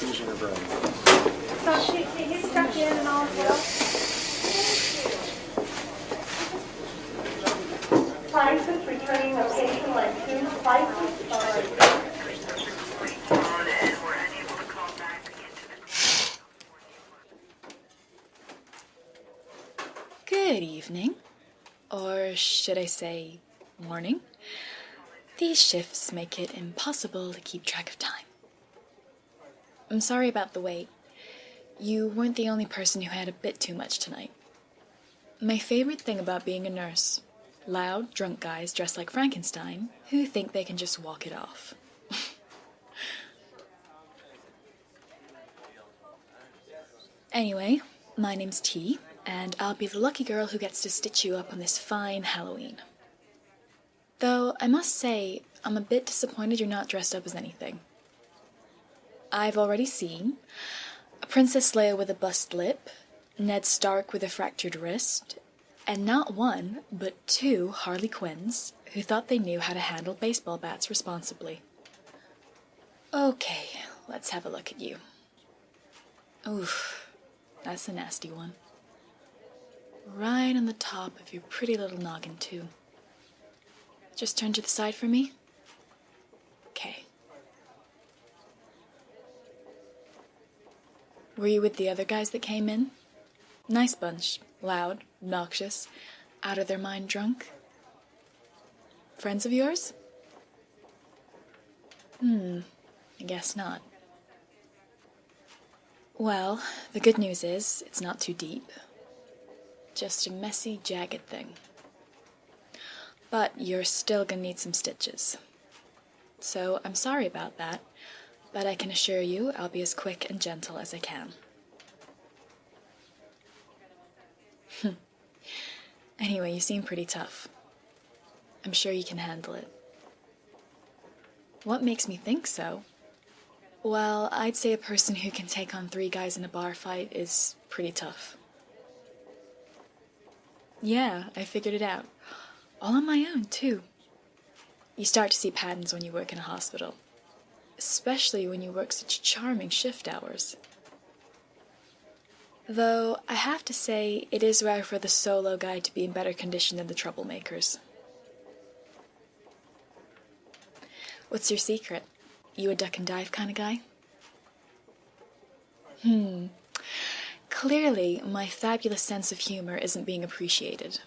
issues in her brain. So he's stuck in and all as well? License, returning location, like 2, license, alright. Good evening, or should I say morning? These shifts make it impossible to keep track of time. I'm sorry about the wait. You weren't the only person who had a bit too much tonight. My favorite thing about being a nurse: loud, drunk guys dressed like Frankenstein who think they can just walk it off. Anyway, my name's T, and I'll be the lucky girl who gets to stitch you up on this fine Halloween. Though, I must say, I'm a bit disappointed you're not dressed up as anything. I've already seen a Princess Leia with a bust lip, Ned Stark with a fractured wrist, and not one, but 2 Harley Quinns who thought they knew how to handle baseball bats responsibly. Okay, let's have a look at you. Oof, that's a nasty one. Right on the top of your pretty little noggin, too. Just turn to the side for me. Okay. Were you with the other guys that came in? Nice bunch. Loud, obnoxious, out of their mind drunk. Friends of yours? I guess not. Well, the good news is, it's not too deep. Just a messy, jagged thing. But you're still gonna need some stitches. So I'm sorry about that, but I can assure you I'll be as quick and gentle as I can. Anyway, you seem pretty tough. I'm sure you can handle it. What makes me think so? Well, I'd say a person who can take on 3 guys in a bar fight is pretty tough. Yeah, I figured it out. All on my own, too. You start to see patterns when you work in a hospital. Especially when you work such charming shift hours. Though, I have to say, it is rare for the solo guy to be in better condition than the troublemakers. What's your secret? You a duck and dive kind of guy? Clearly, my fabulous sense of humor isn't being appreciated.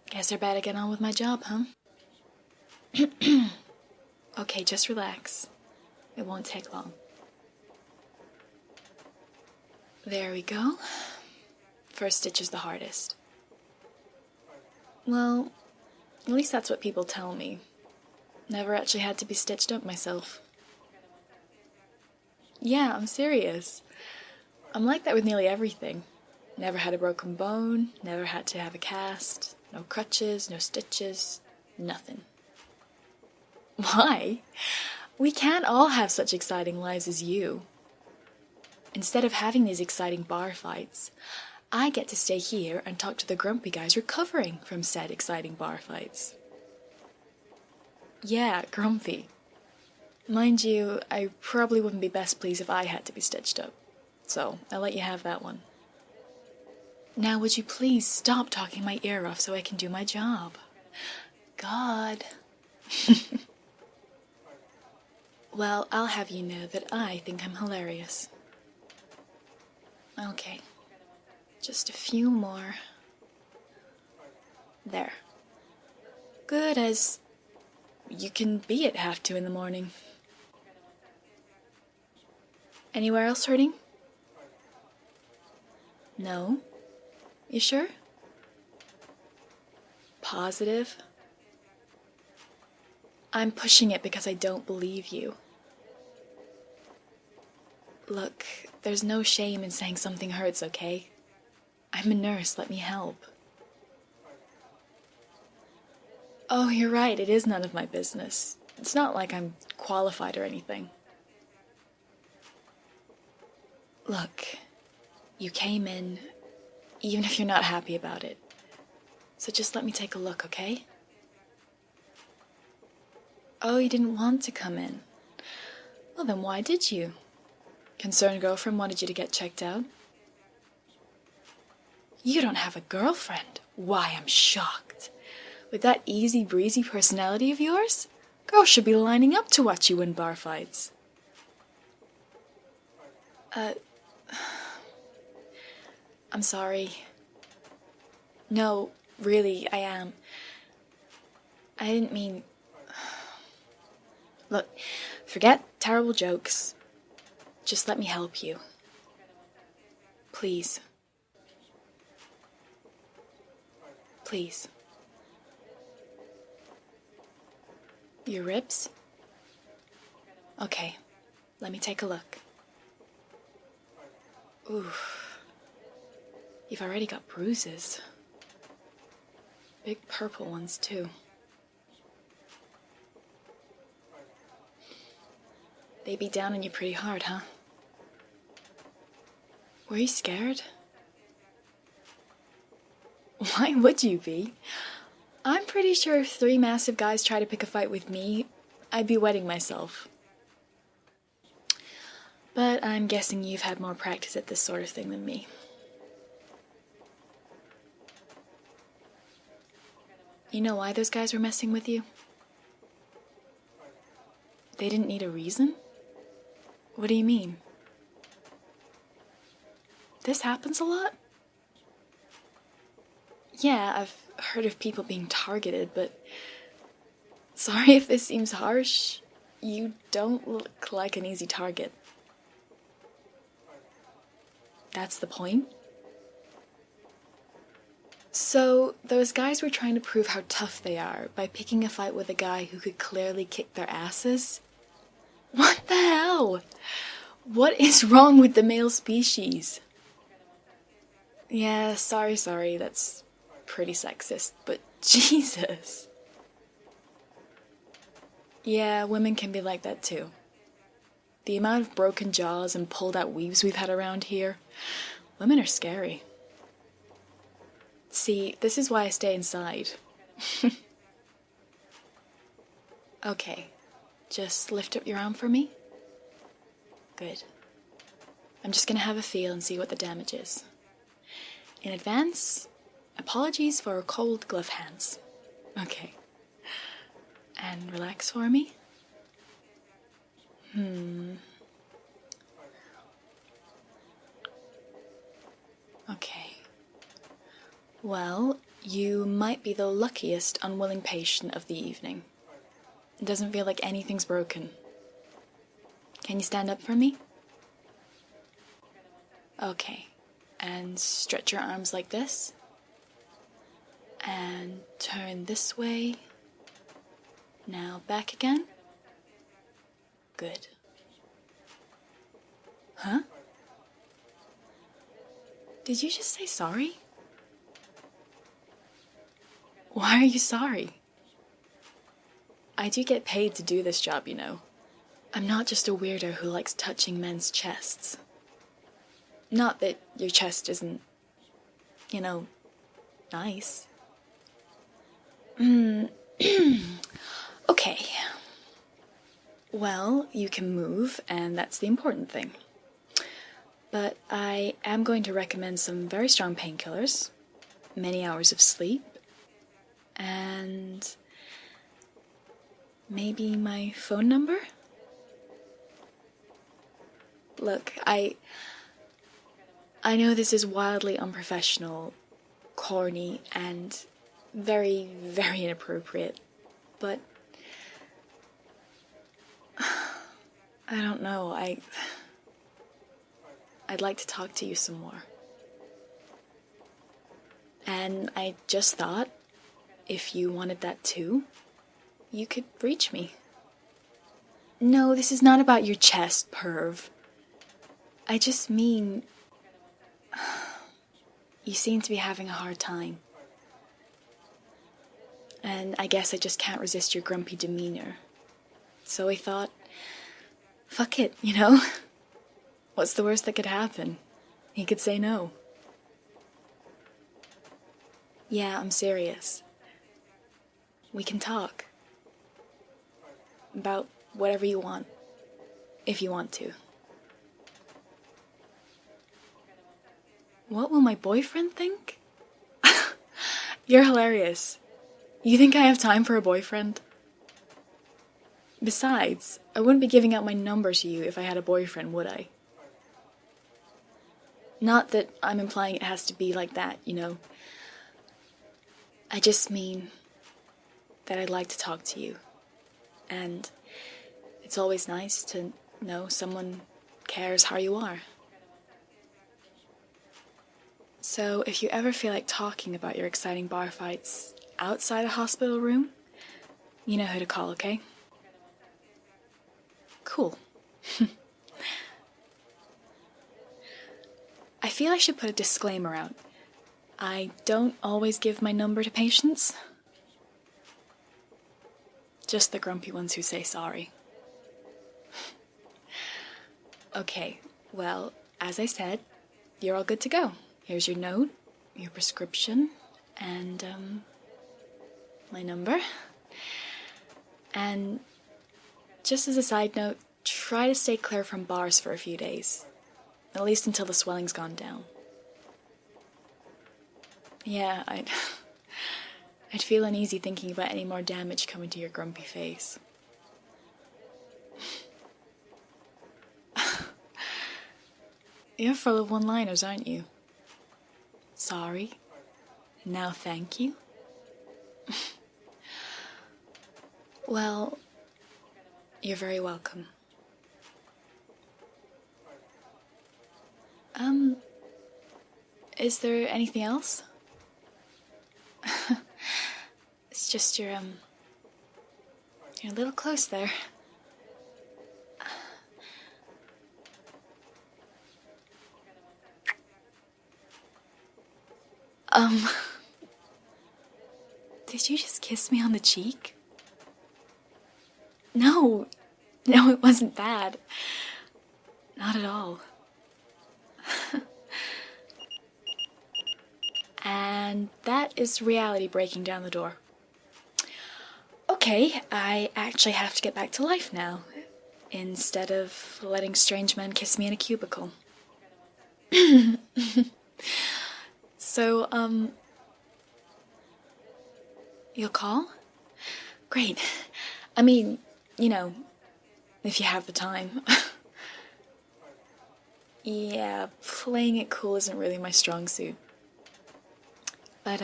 Guess I better get on with my job, huh? Okay, just relax. It won't take long. There we go. First stitch is the hardest. Well, at least that's what people tell me. Never actually had to be stitched up myself. Yeah, I'm serious. I'm like that with nearly everything. Never had a broken bone, never had to have a cast, no crutches, no stitches, nothing. Why? We can't all have such exciting lives as you. Instead of having these exciting bar fights, I get to stay here and talk to the grumpy guys recovering from said exciting bar fights. Yeah, grumpy. Mind you, I probably wouldn't be best pleased if I had to be stitched up. So, I'll let you have that one. Now would you please stop talking my ear off so I can do my job? God. Well, I'll have you know that I think I'm hilarious. Okay. Just a few more. There. Good as you can be at 2:30 in the morning. Anywhere else hurting? No? You sure? Positive? I'm pushing it because I don't believe you. Look, there's no shame in saying something hurts, okay? I'm a nurse, let me help. Oh, you're right, it is none of my business. It's not like I'm qualified or anything. Look, you came in, even if you're not happy about it. So just let me take a look, okay? Oh, you didn't want to come in. Well, then why did you? Concerned girlfriend wanted you to get checked out? You don't have a girlfriend? Why, I'm shocked. With that easy breezy personality of yours, girls should be lining up to watch you win bar fights. I'm sorry. No, really, I am. I didn't mean... Look, forget terrible jokes. Just let me help you. Please. Please. Your ribs? Okay, let me take a look. Ooh. You've already got bruises. Big purple ones, too. They beat down on you pretty hard, huh? Were you scared? Why would you be? I'm pretty sure if 3 massive guys try to pick a fight with me, I'd be wetting myself. But I'm guessing you've had more practice at this sort of thing than me. You know why those guys were messing with you? They didn't need a reason? What do you mean? This happens a lot? Yeah, I've heard of people being targeted, but... Sorry if this seems harsh. You don't look like an easy target. That's the point? So, those guys were trying to prove how tough they are by picking a fight with a guy who could clearly kick their asses? What the hell? What is wrong with the male species? Yeah, sorry, that's pretty sexist, but Jesus. Yeah, women can be like that too. The amount of broken jaws and pulled out weaves we've had around here, women are scary. See, this is why I stay inside. Okay, just lift up your arm for me. Good. I'm just gonna have a feel and see what the damage is. In advance, apologies for cold glove hands. Okay. And relax for me. Okay. Well, you might be the luckiest unwilling patient of the evening. It doesn't feel like anything's broken. Can you stand up for me? Okay. And stretch your arms like this. And turn this way. Now back again. Good. Huh? Did you just say sorry? Why are you sorry? I do get paid to do this job, you know. I'm not just a weirdo who likes touching men's chests. Not that your chest isn't, you know, nice. Okay. Well, you can move, and that's the important thing. But I am going to recommend some very strong painkillers, many hours of sleep, and maybe my phone number? Look, I know this is wildly unprofessional, corny, and very, very inappropriate, but I don't know, I'd like to talk to you some more. And I just thought, if you wanted that too, you could reach me. No, this is not about your chest, perv. I just mean... You seem to be having a hard time. And I guess I just can't resist your grumpy demeanor. So I thought, fuck it, you know? What's the worst that could happen? He could say no. Yeah, I'm serious. We can talk. About whatever you want. If you want to. What will my boyfriend think? You're hilarious. You think I have time for a boyfriend? Besides, I wouldn't be giving out my number to you if I had a boyfriend, would I? Not that I'm implying it has to be like that, you know. I just mean that I'd like to talk to you. And it's always nice to know someone cares how you are. So if you ever feel like talking about your exciting bar fights outside a hospital room, you know who to call, okay? Cool. I feel I should put a disclaimer out. I don't always give my number to patients. Just the grumpy ones who say sorry. Okay, well, as I said, you're all good to go. Here's your note, your prescription, and, my number. And just as a side note, try to stay clear from bars for a few days. At least until the swelling's gone down. Yeah, I'd feel uneasy thinking about any more damage coming to your grumpy face. You're full of one-liners, aren't you? Sorry. Now thank you. Well, you're very welcome. Is there anything else? It's just you're a little close there. Did you just kiss me on the cheek? No, it wasn't bad. Not at all. And that is reality breaking down the door. Okay, I actually have to get back to life now, instead of letting strange men kiss me in a cubicle. So, you'll call? Great. I mean, you know, if you have the time. Yeah, playing it cool isn't really my strong suit. But,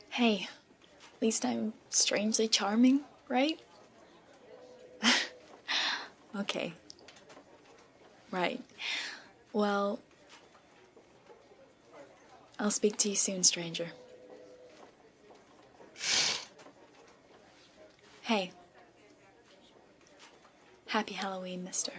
hey, at least I'm strangely charming, right? Okay. Right. Well, I'll speak to you soon, stranger. Hey. Happy Halloween, mister.